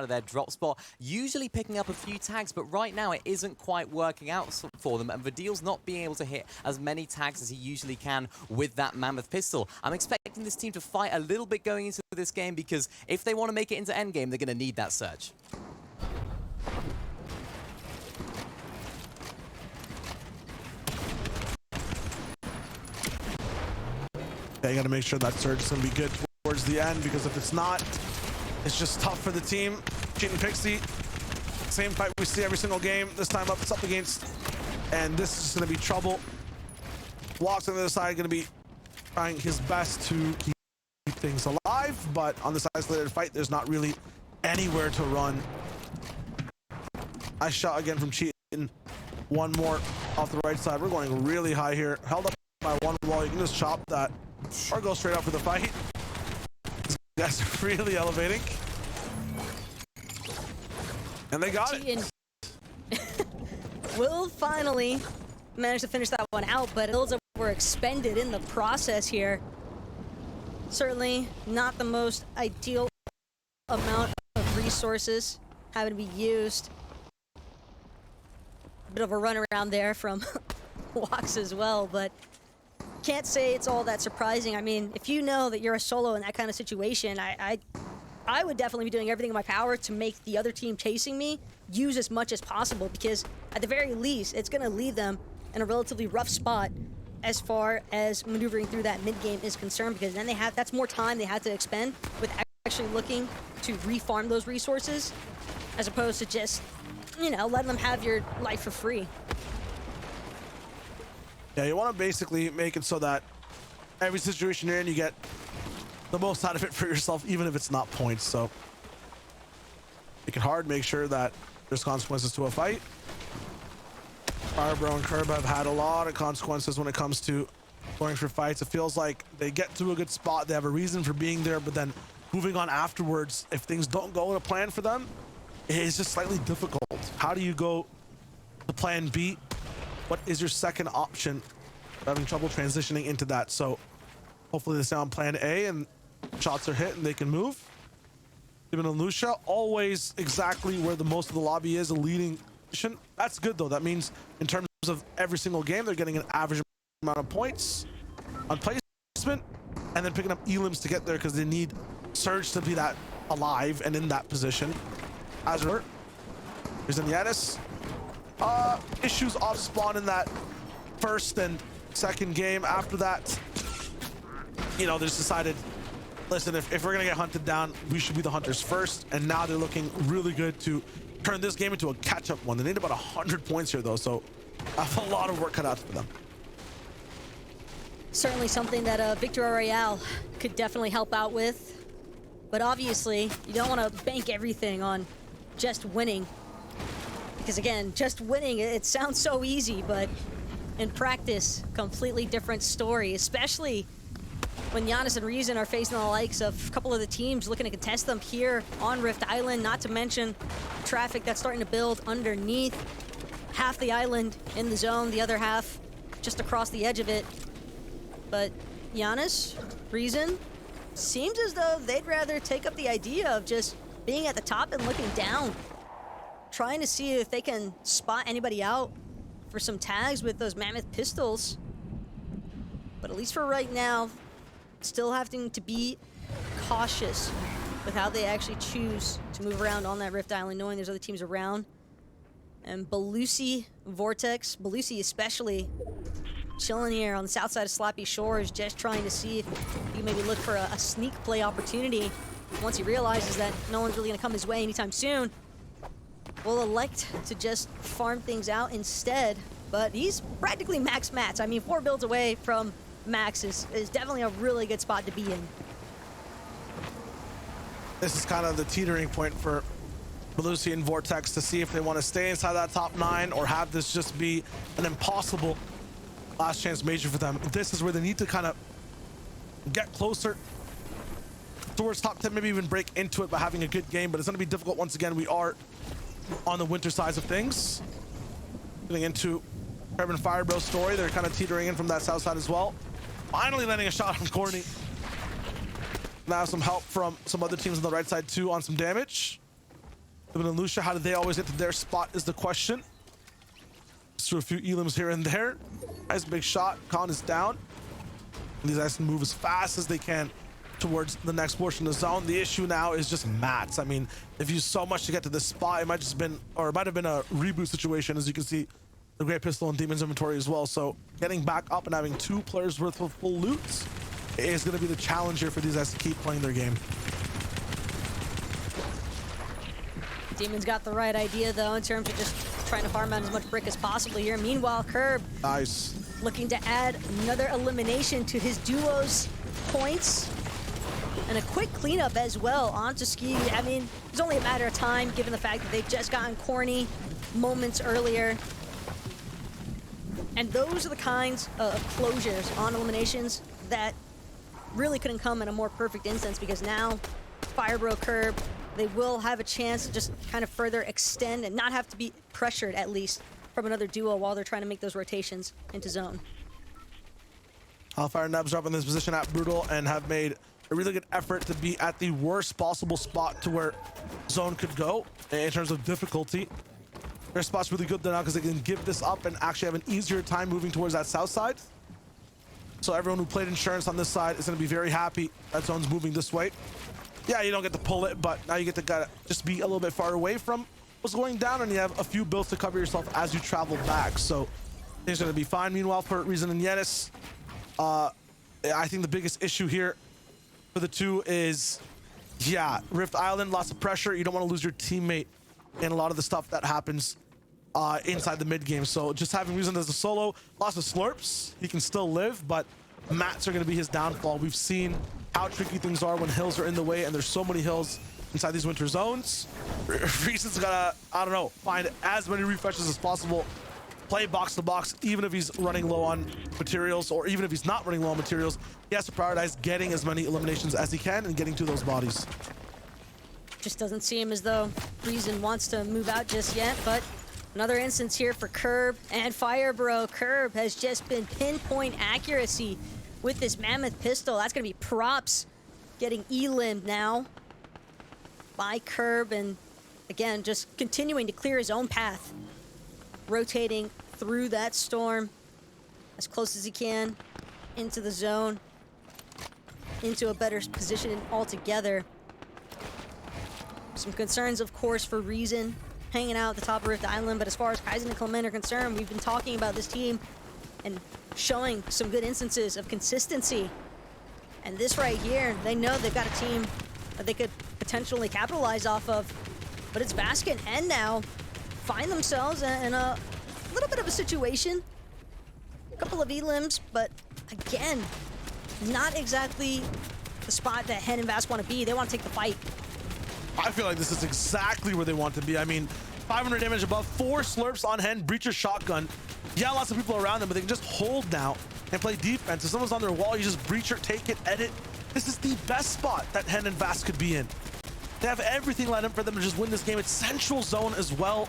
of their drop spot, usually picking up a few tags, but right now it isn't quite working out for them, and Vidil's not being able to hit as many tags as he usually can with that mammoth pistol. I'm expecting this team to fight a little bit going into this game, because if they want to make it into endgame, they're going to need that surge. Yeah, you got to make sure that surge is going to be good towards the end, because if it's not, it's just tough for the team. Cheating Pixie, same fight we see every single game. This time up, it's up against, and this is going to be trouble. Walks on the other side, going to be trying his best to keep things alive, but on this isolated fight, there's not really anywhere to run. Nice shot again from Cheating. One more off the right side. We're going really high here. Held up by one wall. You can just chop that or go straight up for the fight. These guys are really elevating. And they got it. Will finally manage to finish that one out, but builds were expended in the process here. Certainly not the most ideal amount of resources having to be used. Bit of a run around there from Walks as well, but can't say it's all that surprising. I mean, if you know that you're a solo in that kind of situation, I would definitely be doing everything in my power to make the other team chasing me use as much as possible, because at the very least, it's going to leave them in a relatively rough spot as far as maneuvering through that mid-game is concerned, because then that's more time they have to expend with actually looking to refarm those resources, as opposed to just, you know, letting them have your life for free. Yeah, you want to basically make it so that every situation you're in, you get the most out of it for yourself, even if it's not points. So make it hard, make sure that there's consequences to a fight. Firebro and Curb have had a lot of consequences when it comes to going for fights. It feels like they get to a good spot, they have a reason for being there, but then moving on afterwards, if things don't go to plan for them, it's just slightly difficult. How do you go to plan B? What is your second option? We're having trouble transitioning into that. So hopefully they stay on plan A and shots are hit and they can move. Even on Lucia, always exactly where the most of the lobby is, a leading position. That's good though. That means in terms of every single game, they're getting an average amount of points on placement and then picking up elims to get there, because they need Surge to be that alive and in that position. Azure, here's Yanis. Issues off spawn in that first and second game. After that, you know, they just decided, listen, if we're gonna get hunted down, we should be the hunters first. And now they're looking really good to turn this game into a catch-up one. They need about 100 points here though, so I have a lot of work cut out for them. Certainly something that Victor Royale could definitely help out with, but obviously you don't want to bank everything on just winning. Because again, just winning, it sounds so easy, but in practice, completely different story, especially when Giannis and Reason are facing the likes of a couple of the teams looking to contest them here on Rift Island, not to mention traffic that's starting to build underneath. Half the island in the zone, the other half just across the edge of it. But Giannis, Reason, seems as though they'd rather take up the idea of just being at the top and looking down, trying to see if they can spot anybody out for some tags with those mammoth pistols. But at least for right now, still having to be cautious with how they actually choose to move around on that Rift Island, knowing there's other teams around. And Belusi, Vortex, Belusi especially, chilling here on the south side of Slappy Shores, just trying to see if he can maybe look for a sneak play opportunity. Once he realizes that no one's really gonna come his way anytime soon, will elect to just farm things out instead. But he's practically max mats. I mean, 4 builds away from max is definitely a really good spot to be in. This is kind of the teetering point for Belusi and Vortex to see if they want to stay inside that top 9 or have this just be an impossible last chance major for them. This is where they need to kind of get closer towards top 10, maybe even break into it by having a good game, but it's going to be difficult. Once again, we are on the winter side of things. Getting into Urban Firebro's story, they're kind of teetering in from that south side as well. Finally landing a shot on Courtney. Now some help from some other teams on the right side too on some damage. Even and Lucia, how did they always get to their spot is the question. Just threw a few elims here and there. Nice big shot. Khan is down. These guys can move as fast as they can towards the next portion of the zone. The issue now is just mats. I mean, they've used so much to get to this spot. It might just been, or it might have been a reboot situation. As you can see, the Great Pistol and Demon's inventory as well. So getting back up and having 2 players worth of full loots is going to be the challenge here for these guys to keep playing their game. Demon's got the right idea though in terms of just trying to farm out as much brick as possible here. Meanwhile, Curb Nice. looking to add another elimination to his duo's points. And a quick cleanup as well onto Ski. I mean, it's only a matter of time given the fact that they've just gotten corny moments earlier. And those are the kinds of closures on eliminations that really couldn't come in a more perfect instance, because now Firebro Curb, they will have a chance to just kind of further extend and not have to be pressured, at least, from another duo while they're trying to make those rotations into zone. Hellfire and Nebs are up in this position at Brutal and have made a really good effort to be at the worst possible spot to where zone could go in terms of difficulty. Their spot's really good now because they can give this up and actually have an easier time moving towards that south side. So everyone who played Insurance on this side is going to be very happy that zone's moving this way. Yeah, you don't get to pull it, but now you get to just be a little bit far away from what's going down, and you have a few builds to cover yourself as you travel back. So things are going to be fine. Meanwhile, for Reason and Yenis, I think the biggest issue here for the two is, yeah, Rift Island, lots of pressure. You don't want to lose your teammate in a lot of the stuff that happens inside the mid game. So just having Reason as a solo, lots of slurps, he can still live, but mats are going to be his downfall. We've seen how tricky things are when hills are in the way, and there's so many hills inside these winter zones. Reason's gotta, I don't know, find as many refreshes as possible, play box to box, even if he's running low on materials, or even if he's not running low on materials, he has to prioritize getting as many eliminations as he can and getting to those bodies. Just doesn't seem as though Reason wants to move out just yet, but another instance here for Curb and Firebro. Curb has just been pinpoint accuracy with this Mammoth pistol. That's gonna be props getting elim'd now by Curb, and again, just continuing to clear his own path, rotating through that storm as close as he can into the zone, into a better position altogether. Some concerns, of course, for Reason hanging out at the top of Rift Island, but as far as Kaizen and Clement are concerned, we've been talking about this team and showing some good instances of consistency. And this right here, they know they've got a team that they could potentially capitalize off of. But it's Vaskin and now find themselves in a little bit of a situation. A couple of elims, but again, not exactly the spot that Hen and Vask want to be. They want to take the fight. I feel like this is exactly where they want to be. I mean, 500 damage above, 4 slurps on Hen, Breacher's shotgun. Yeah, lots of people around them, but they can just hold now and play defense. If someone's on their wall, you just Breacher, take it, edit. This is the best spot that Hen and Vask could be in. They have everything lined up for them to just win this game. It's central zone as well.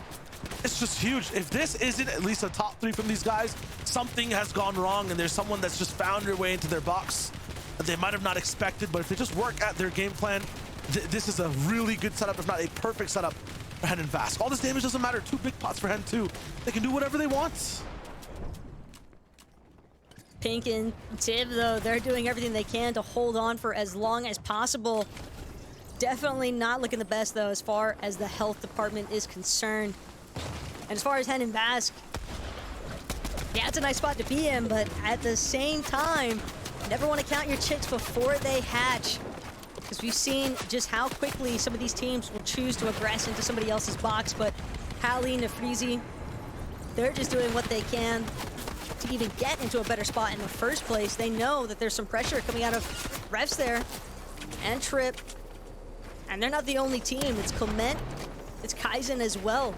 It's just huge. If this isn't at least a top 3 from these guys, something has gone wrong, and there's someone that's just found their way into their box that they might have not expected. But if they just work at their game plan, this is a really good setup, if not a perfect setup for Hen and Vask. All this damage doesn't matter. 2 big pots for Hen too. They can do whatever they want. Pink and Tib, though, they're doing everything they can to hold on for as long as possible. Definitely not looking the best, though, as far as the health department is concerned. And as far as Hen and Vask, yeah, it's a nice spot to be in, but at the same time, never want to count your chicks before they hatch. Because we've seen just how quickly some of these teams will choose to aggress into somebody else's box, but Hallie, Nefrizi, they're just doing what they can to even get into a better spot in the first place. They know that there's some pressure coming out of Refs there, and Trip, and they're not the only team. It's Clement, it's Kaizen as well,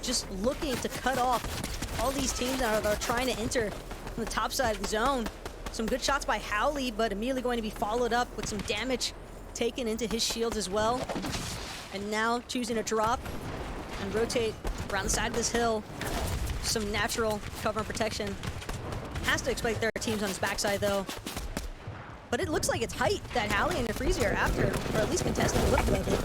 just looking to cut off all these teams that are trying to enter from the top side of the zone. Some good shots by Howley, but immediately going to be followed up with some damage taken into his shields as well. And now choosing to drop and rotate around the side of this hill. Some natural cover and protection. Has to expect there are teams on his backside, though. but it looks like it's height that Hallie and Freezy are after, or at least contesting a little bit of it.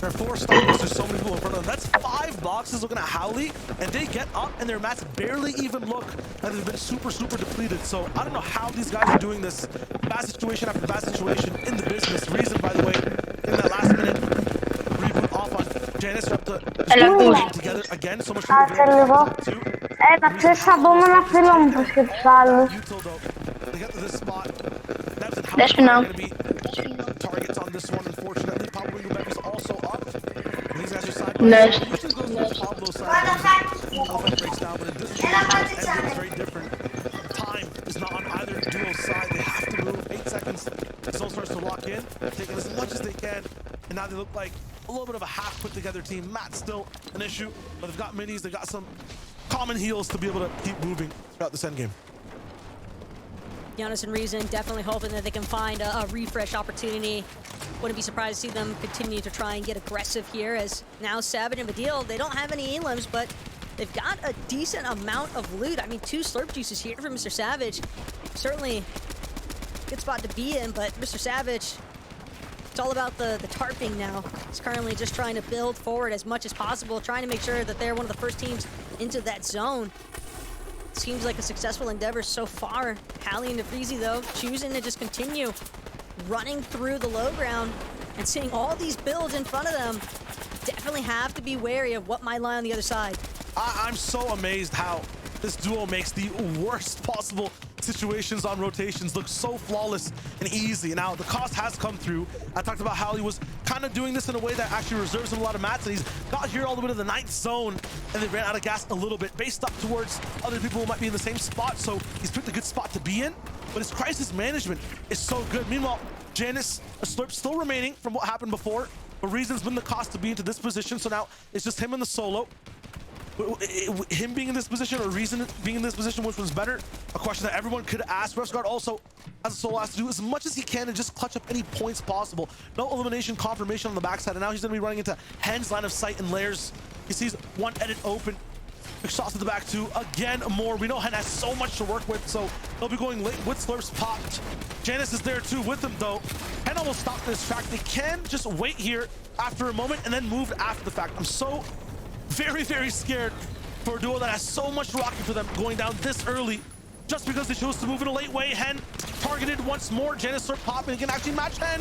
There are 4 stoppers, there's so many people in front of them. That's 5 boxes looking at Howley, and they get up and their mats barely even look like they've been super depleted. So I don't know how these guys are doing this. Bad situation after bad situation in the business. Reason, by the way, in that last minute reboot off on Janice, up to together again. So much they get to this spot. That's now. Targets on this one, unfortunately. Pablo is also up. These guys are side by Nice. side. Usually goes to Pablo's side. Offense breaks down, but in this situation, it's very different. Time is not on either duo's side. They have to move. 8 seconds. The zone starts to lock in, taking as much as they can. And now they look like a little bit of a half put together team. Matt's still an issue, but they've got minis. They've got some common heals to be able to keep moving throughout this endgame. Giannis and Reason definitely hoping that they can find a refresh opportunity. Wouldn't be surprised to see them continue to try and get aggressive here, as now Savage and Vadil, they don't have any elims, but they've got a decent amount of loot. I mean, 2 slurp juices here for Mr. Savage. Certainly a good spot to be in, but Mr. Savage, it's all about the tarping now. He's currently just trying to build forward as much as possible, trying to make sure that they're one of the first teams into that zone. Seems like a successful endeavor so far. Hallie and DeFreezy, though, choosing to just continue running through the low ground and seeing all these builds in front of them. Definitely have to be wary of what might lie on the other side. I'm so amazed how this duo makes the worst possible situations on rotations look so flawless and easy. Now, the cost has come through. I talked about how he was kind of doing this in a way that actually reserves him a lot of mats, and he's got here all the way to the 9th zone, and they ran out of gas a little bit, based up towards other people who might be in the same spot, so he's picked a good spot to be in, but his crisis management is so good. Meanwhile, Janice, a slurp still remaining from what happened before, but Reason's been the cost to be into this position, so now it's just him in the solo. Him being in this position or Reason being in this position, which was better? A question that everyone could ask. Refsguard also has a solo, has to do as much as he can and just clutch up any points possible. No elimination confirmation on the backside, and now he's going to be running into Hen's line of sight and layers. He sees one edit open. Big shots to the back too. Again, more. We know Hen has so much to work with, so he'll be going late with slurps popped. Janice is there too with him though. Hen almost stopped this track. They can just wait here after a moment and then move after the fact. I'm so very scared for a duo that has so much rocking for them going down this early just because they chose to move in a late way. Hen targeted once more. Janice are popping. He can actually match Hen.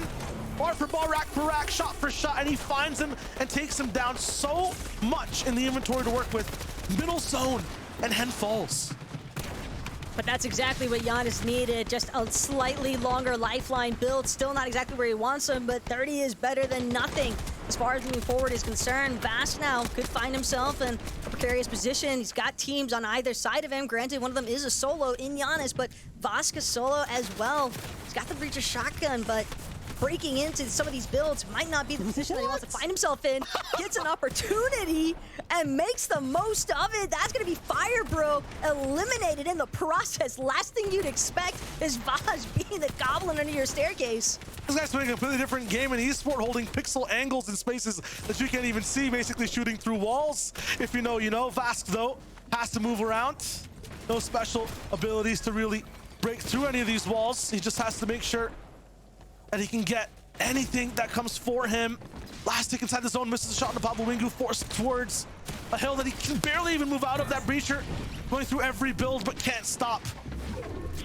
Bar for ball, rack for rack, shot for shot, and he finds him and takes him down. So much in the inventory to work with. Middle zone, and Hen falls. But that's exactly what Giannis needed. Just a slightly longer lifeline build. Still not exactly where he wants him, but 30 is better than nothing as far as moving forward is concerned. Vast now could find himself in a precarious position. He's got teams on either side of him. Granted, one of them is a solo in Giannis, but Vasca solo as well. He's got the breacher shotgun, but breaking into some of these builds might not be the position that he wants to find himself in. Gets an opportunity and makes the most of it. That's going to be Fire Bro eliminated in the process. Last thing you'd expect is Vaj being the goblin under your staircase. This guy's playing a completely different game in esport, holding pixel angles in spaces that you can't even see, basically shooting through walls. If you know, you know. Vask, though, has to move around. No special abilities to really break through any of these walls. He just has to make sure that he can get anything that comes for him. Last tick inside the zone, misses the shot on the Pablo Wingu, forced towards a hill that he can barely even move out of. That breacher going through every build, but can't stop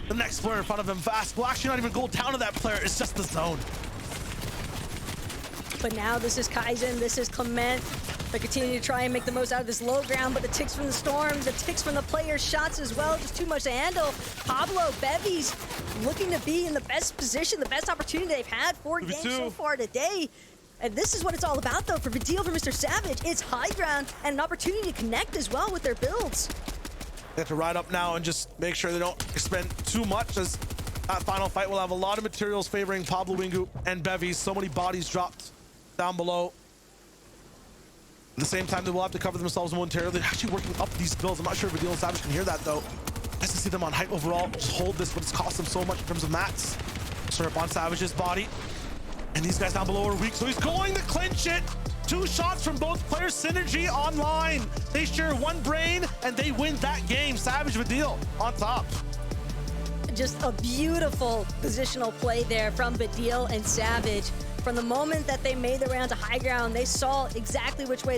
the next player in front of him. Vask will actually not even go down to that player. It's just the zone. But now this is Kaizen, this is Clement. They continue to try and make the most out of this low ground, but the ticks from the storms, the ticks from the players' shots as well, just too much to handle. Pablo, Bevies looking to be in the best position, the best opportunity they've had. 4 games so far today. And this is what it's all about, though, for Vadil, for Mr. Savage. It's high ground and an opportunity to connect as well with their builds. They have to ride up now and just make sure they don't expend too much, as that final fight will have a lot of materials favoring Pablo Wingu and Bevies. So many bodies dropped down below. At the same time, they will have to cover themselves momentarily. They're actually working up these builds. I'm not sure if Vadil and Savage can hear that, though. Nice to see them on height overall. Just hold this, but it's cost them so much in terms of mats. Syrup on Savage's body. And these guys down below are weak, so he's going to clinch it. 2 shots from both players. Synergy online. They share one brain, and they win that game. Savage Vadil on top. just a beautiful positional play there from Badil and Savage. From the moment that they made their way onto high ground, they saw exactly which way